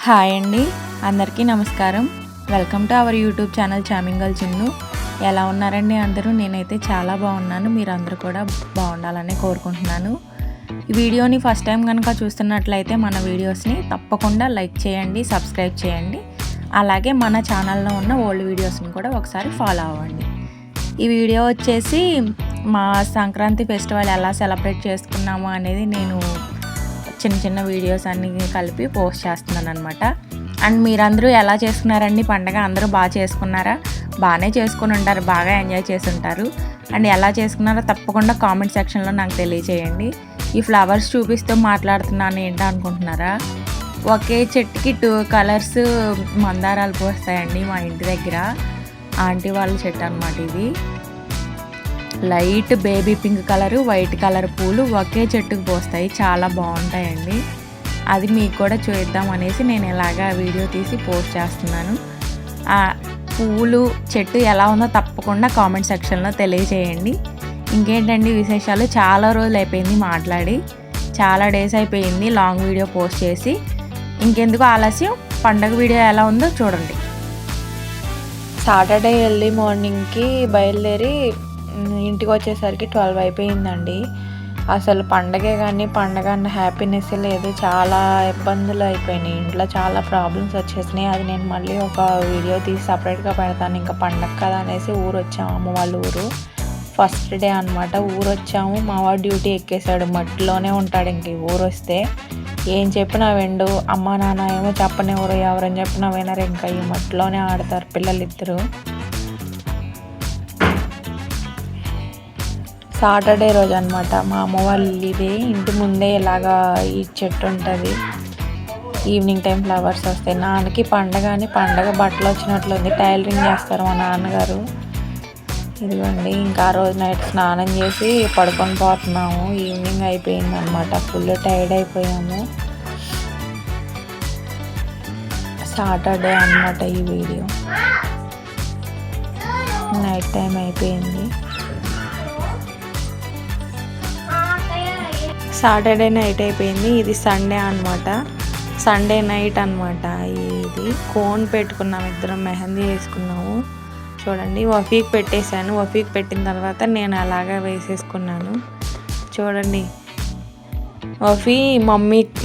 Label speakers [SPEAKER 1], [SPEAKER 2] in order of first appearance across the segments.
[SPEAKER 1] Hi అండి, అందరికీ నమస్కారం. Welcome to our YouTube channel చామింగల్ చిన్ను. ఎలా ఉన్నారండి అందరూ? నేనైతే చాలా బాగున్నాను. మీరందరూ కూడా బాగుండాలని కోరుకుంటున్నాను. ఈ వీడియోని ఫస్ట్ టైం కనుక చూస్తున్నట్లయితే మన వీడియోస్ని తప్పకుండా లైక్ చేయండి, సబ్స్క్రైబ్ చేయండి. అలాగే మన ఛానల్లో ఉన్న ఓల్డ్ వీడియోస్ని కూడా ఒకసారి ఫాలో అవ్వండి. ఈ వీడియో వచ్చేసి మా సంక్రాంతి ఫెస్టివల్ ఎలా సెలబ్రేట్ చేసుకున్నాము అనేది నేను చిన్న చిన్న వీడియోస్ అన్నీ కలిపి పోస్ట్ చేస్తున్నాను అనమాట. అండ్ మీరందరూ ఎలా చేసుకున్నారండి పండగ? అందరూ బాగా చేసుకున్నారా? బాగానే చేసుకుని ఉంటారు, బాగా ఎంజాయ్ చేసి ఉంటారు. అండ్ ఎలా చేసుకున్నారో తప్పకుండా కామెంట్ సెక్షన్లో నాకు తెలియచేయండి. ఈ ఫ్లవర్స్ చూపిస్తూ మాట్లాడుతున్నాను ఏంటో అనుకుంటున్నారా? ఒకే చెట్టుకి 2 కలర్స్ మందారాలు పోస్తాయండి మా ఇంటి దగ్గర. ఆంటీ వాళ్ళ చెట్టు అనమాట ఇది. Light baby pink colour, white colour పూలు ఒకే చెట్టుకు పోస్తాయి, చాలా బాగుంటాయండి. అది మీకు కూడా చూద్దాం అనేసి నేను ఇలాగా వీడియో తీసి పోస్ట్ చేస్తున్నాను. ఆ పూలు చెట్టు ఎలా ఉందో తప్పకుండా కామెంట్ సెక్షన్లో తెలియజేయండి. ఇంకేంటండి విశేషాలు? చాలా రోజులు అయిపోయింది మాట్లాడి, చాలా డేస్ అయిపోయింది లాంగ్ వీడియో పోస్ట్ చేసి. ఇంకెందుకు ఆలస్యం, పండగ వీడియో ఎలా ఉందో చూడండి. సాటర్డే ఎర్లీ మార్నింగ్కి బయలుదేరి ఇంటికి వచ్చేసరికి 12 అయిపోయిందండి. అసలు పండగే కానీ పండగ అన్న హ్యాపీనెస్ లేదు, చాలా ఇబ్బందులు అయిపోయినాయి. ఇంట్లో చాలా ప్రాబ్లమ్స్ వచ్చేసినాయి. అది నేను మళ్ళీ ఒక వీడియో తీసి సపరేట్గా పెడతాను. ఇంకా పండగ కదా అనేసి ఊరు వచ్చాము, అమ్మ వాళ్ళ ఊరు. ఫస్ట్ డే అనమాట ఊరు వచ్చాము. మా వాడు డ్యూటీ ఎక్కేసాడు, మట్టిలోనే ఉంటాడు. ఇంక ఊరు వస్తే ఏం చెప్పినా విండు, అమ్మ నాన్న ఏమో చెప్పనివ్వరు, ఎవరని చెప్పినా వినరు. ఇంకా ఈ మట్టిలోనే ఆడతారు పిల్లలిద్దరూ. సాటర్డే రోజు అనమాట మా అమ్మ వాళ్ళు ఇదే ఇంటి ముందే ఇలాగా ఈ చెట్టు ఉంటుంది. ఈవినింగ్ టైం ఫ్లవర్స్ వస్తాయి. నాన్నకి పండగ అని పండగ బట్టలు వచ్చినట్లుంది, టైలరింగ్ చేస్తారు మా నాన్నగారు. ఇదిగోండి, ఇంకా ఆ రోజు నైట్ స్నానం చేసి పడుకొని పోతున్నాము. ఈవినింగ్ అయిపోయింది అనమాట, ఫుల్ టైర్డ్ అయిపోయాము. సాటర్డే అనమాట ఈ వీడియో. నైట్ టైం అయిపోయింది. సాటర్డే నైట్ అయిపోయింది. ఇది సండే అనమాట, సండే నైట్ అనమాట. ఇది కోన్ పెట్టుకున్నాము, ఇద్దరం మెహందీ వేసుకున్నాము. చూడండి, వఫీకి పెట్టేశాను. వఫీకి పెట్టిన తర్వాత నేను అలాగా వేసేసుకున్నాను. చూడండి, వఫీ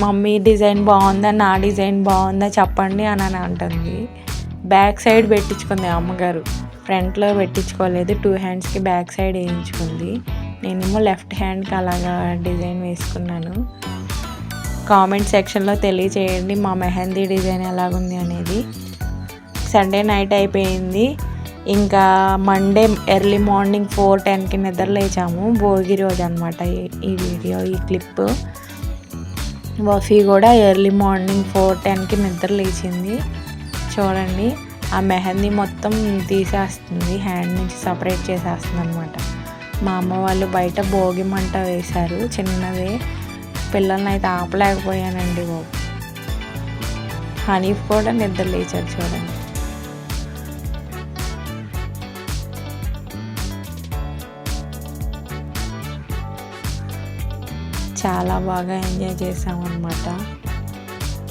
[SPEAKER 1] మమ్మీ డిజైన్ బాగుందా, నా డిజైన్ బాగుందా చెప్పండి అని అంటుంది. బ్యాక్ సైడ్ పెట్టించుకుంది అమ్మగారు, ఫ్రంట్లో పెట్టించుకోలేదు. 2 హ్యాండ్స్కి బ్యాక్ సైడ్ వేయించుకుంది. నేనేమో లెఫ్ట్ హ్యాండ్కి అలాగా డిజైన్ వేసుకున్నాను. కామెంట్ సెక్షన్లో తెలియచేయండి మా మెహందీ డిజైన్ ఎలాగుంది అనేది. సండే నైట్ అయిపోయింది. ఇంకా మండే ఎర్లీ మార్నింగ్ 4:10కి నిద్ర లేచాము. భోగి రోజు అనమాట ఈ వీడియో, ఈ క్లిప్. వఫీ కూడా ఎర్లీ మార్నింగ్ 4:10కి నిద్ర లేచింది. చూడండి, ఆ మెహందీ మొత్తం తీసేస్తుంది, హ్యాండ్ నుంచి సపరేట్ చేసేస్తుంది అనమాట. మా అమ్మ వాళ్ళు బయట భోగి మంట వేశారు, చిన్నదే. పిల్లల్ని అయితే ఆపలేకపోయానండి బాబు. హనీఫ్ కూడా నిద్ర లేచాడు. చూడండి, చాలా బాగా ఎంజాయ్ చేసామన్నమాట.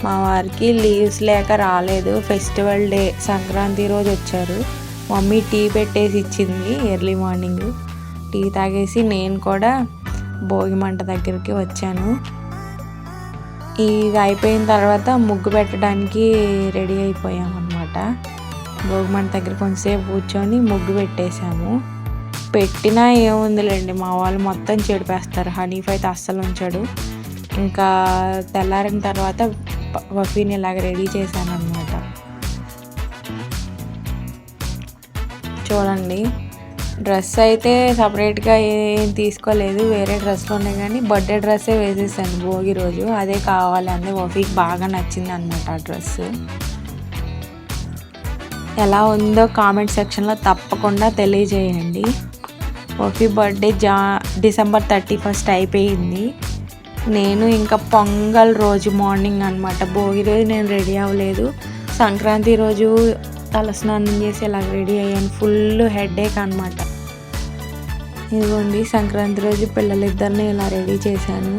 [SPEAKER 1] మా వారికి లీవ్స్ లేక రాలేదు. ఫెస్టివల్ డే సంక్రాంతి రోజు వచ్చారు. మమ్మీ టీ పెట్టేసి ఇచ్చింది ఎర్లీ మార్నింగ్. టీ తాగేసి నేను కూడా భోగి మంట దగ్గరికి వచ్చాను. ఇది అయిపోయిన తర్వాత ముగ్గు పెట్టడానికి రెడీ అయిపోయామన్నమాట. భోగి మంట దగ్గర కొంచెంసేపు కూర్చొని ముగ్గు పెట్టేశాము. పెట్టినా ఏముందిలేండి, మా వాళ్ళు మొత్తం చెడిపేస్తారు. హనీఫ్ అయితే అస్సలు ఉంచాడు. ఇంకా తెల్లారిన తర్వాత వఫీని ఇలాగ రెడీ చేశాను అన్నమాట. చూడండి, డ్రెస్ అయితే సపరేట్గా ఏం తీసుకోలేదు, వేరే డ్రెస్లు ఉన్నాయి. కానీ బర్త్డే డ్రెస్సే వేసేసాను భోగి రోజు. అదే కావాలి అంది. వఫీకి బాగా నచ్చింది అనమాట ఆ డ్రెస్. ఎలా ఉందో కామెంట్ సెక్షన్లో తప్పకుండా తెలియజేయండి. వఫీ బర్త్డే డిసెంబర్ 31 అయిపోయింది. నేను ఇంకా పొంగల్ రోజు మార్నింగ్ అనమాట, భోగి రోజు నేను రెడీ అవ్వలేదు. సంక్రాంతి రోజు తలస్నానం చేసి ఇలా రెడీ అయ్యాను. ఫుల్ హెడేక్ అనమాట. ఇదిగోండి, సంక్రాంతి రోజు పిల్లలిద్దరిని ఇలా రెడీ చేశాను.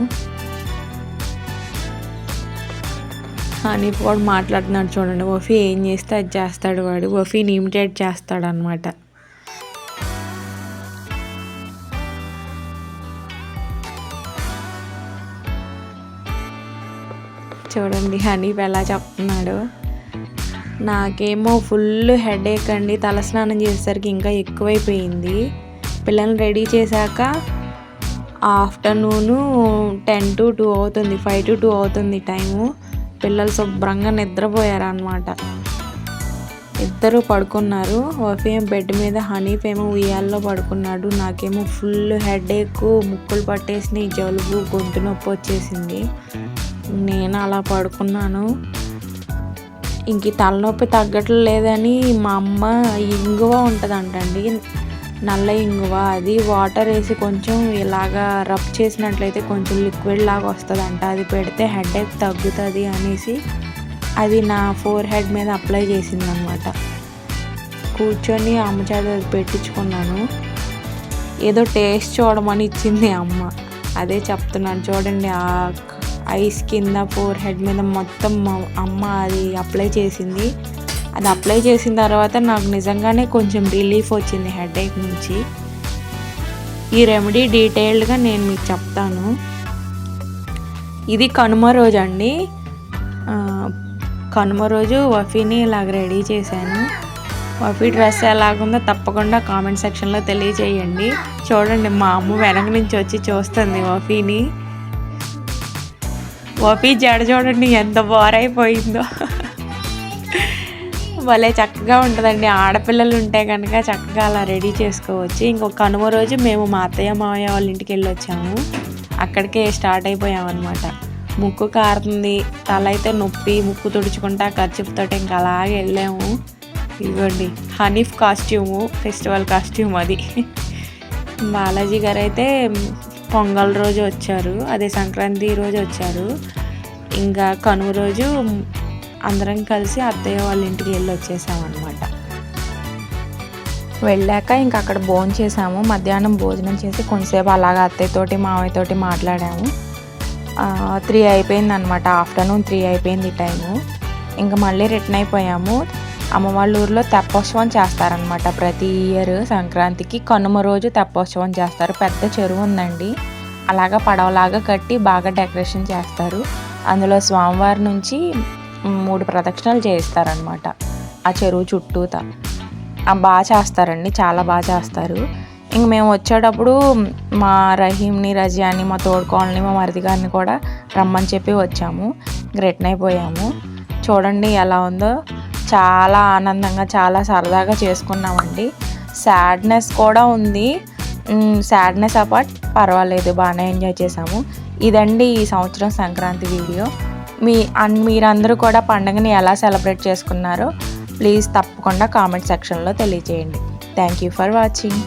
[SPEAKER 1] హనీఫ్ కూడా మాట్లాడుతున్నాడు చూడండి. వఫీ ఏం చేస్తే అది చేస్తాడు వాడు. వఫీని ఇమిటేట్ చేస్తాడు అనమాట. చూడండి హనీఫ్ ఎలా చెప్తున్నాడు. నాకేమో ఫుల్ హెడేక్ అండి. తలస్నానం చేసేసరికి ఇంకా ఎక్కువైపోయింది. పిల్లల్ని రెడీ చేశాక ఆఫ్టర్నూను 10 to 2 అవుతుంది, 5 to 2 అవుతుంది టైము. పిల్లలు శుభ్రంగా నిద్రపోయారు అన్నమాట. ఇద్దరు పడుకున్నారు. వఫీ బెడ్ మీద, హనీఫ్ ఏమో ఉయ్యాల్లో పడుకున్నాడు. నాకేమో ఫుల్ హెడేక్, ముక్కులు పట్టేసినాయి, జలుబు, గొంతు నొప్పి వచ్చేసింది. నేను అలా పడుకున్నాను. ఇంక తలనొప్పి తగ్గట్లేదని మా అమ్మ ఇంగువ ఉంటుందంటండి, నల్ల ఇంగువ, అది వాటర్ వేసి కొంచెం ఇలాగా రబ్ చేసినట్లయితే కొంచెం లిక్విడ్ లాగా వస్తుందంట. అది పెడితే హెడేక్ తగ్గుతుంది అనేసి అది నా ఫోర్ హెడ్ మీద అప్లై చేసిందనమాట. కూర్చొని అమ్మ చేత పెట్టించుకున్నాను. ఏదో టేస్ట్ చూడమని ఇచ్చింది అమ్మ. అదే చెప్తున్నాను చూడండి. ఆ ఐస్ కింద ఫోర్ హెడ్ మీద మొత్తం అమ్మ అది అప్లై చేసింది. అది అప్లై చేసిన తర్వాత నాకు నిజంగానే కొంచెం రిలీఫ్ వచ్చింది హెడేక్ నుంచి. ఈ రెమెడీ డీటెయిల్డ్గా నేను మీకు చెప్తాను. ఇది కనుమ రోజు అండి. కనుమ రోజు వఫీని ఇలాగ రెడీ చేశాను. వఫీ డ్రెస్ ఎలాగుందో తప్పకుండా కామెంట్ సెక్షన్లో తెలియజేయండి. చూడండి మా అమ్మ వెనక నుంచి వచ్చి చూస్తుంది వఫీని. వఫీ జడ చూడండి ఎంత బోరైపోయిందో. భలే చక్కగా ఉంటుందండి. ఆడపిల్లలు ఉంటే కనుక చక్కగా అలా రెడీ చేసుకోవచ్చు. ఇంకొక కనుమ రోజు మేము మా అత్తయ్య మావయ్య వాళ్ళ ఇంటికి వెళ్ళి వచ్చాము. అక్కడికే స్టార్ట్ అయిపోయామన్నమాట. ముక్కు కారుతుంది, తల అయితే నొప్పి, ముక్కు తుడుచుకుంటా ఖర్చుతోటి ఇంకా అలాగే వెళ్ళాము. ఇదిగోండి హనీఫ్ కాస్ట్యూము, ఫెస్టివల్ కాస్ట్యూమ్ అది. బాలాజీ గారు అయితే పొంగల్ రోజు వచ్చారు, అదే సంక్రాంతి రోజు వచ్చారు. ఇంకా కనుమ రోజు అందరం కలిసి అత్తయ్య వాళ్ళ ఇంటికి వెళ్ళి వచ్చేసామన్నమాట. వెళ్ళాక ఇంకా అక్కడ భోజనం చేసాము. మధ్యాహ్నం భోజనం చేసి కొంతసేపు అలాగా అత్తయ్యతోటి మావయ్యతోటి మాట్లాడాము. 3 అయిపోయింది అనమాట. ఆఫ్టర్నూన్ 3 అయిపోయింది టైము. ఇంకా మళ్ళీ రిటర్న్ అయిపోయాము. అమ్మ వాళ్ళ ఊరిలో తెప్పోత్సవం చేస్తారనమాట ప్రతి ఇయర్ సంక్రాంతికి. కనుమ రోజు తెప్పోత్సవం చేస్తారు. పెద్ద చెరువు ఉందండి, అలాగా పడవలాగా కట్టి బాగా డెకరేషన్ చేస్తారు. అందులో స్వామివారి నుంచి 3 ప్రదక్షిణలు చేయిస్తారనమాట ఆ చెరువు చుట్టూతా. బాగా చేస్తారండి, చాలా బాగా చేస్తారు. ఇంక మేము వచ్చేటప్పుడు మా రహీంని, రజియాని, మా తోడుకోళ్ళని, మా మరిది గారిని కూడా రమ్మని చెప్పి వచ్చాము. రిటర్న్ అయిపోయాము. చూడండి ఎలా ఉందో, చాలా ఆనందంగా చాలా సరదాగా చేసుకున్నామండి. సాడ్నెస్ కూడా ఉంది. సాడ్నెస్ అపార్ట్ పర్వాలేదు, బాగానే ఎంజాయ్ చేసాము. ఇదండి ఈ సంవత్సరం సంక్రాంతి వీడియో. మీరందరూ కూడా పండుగని ఎలా సెలబ్రేట్ చేసుకున్నారో ప్లీజ్ తప్పకుండా కామెంట్ సెక్షన్లో తెలియజేయండి. Thank you for watching.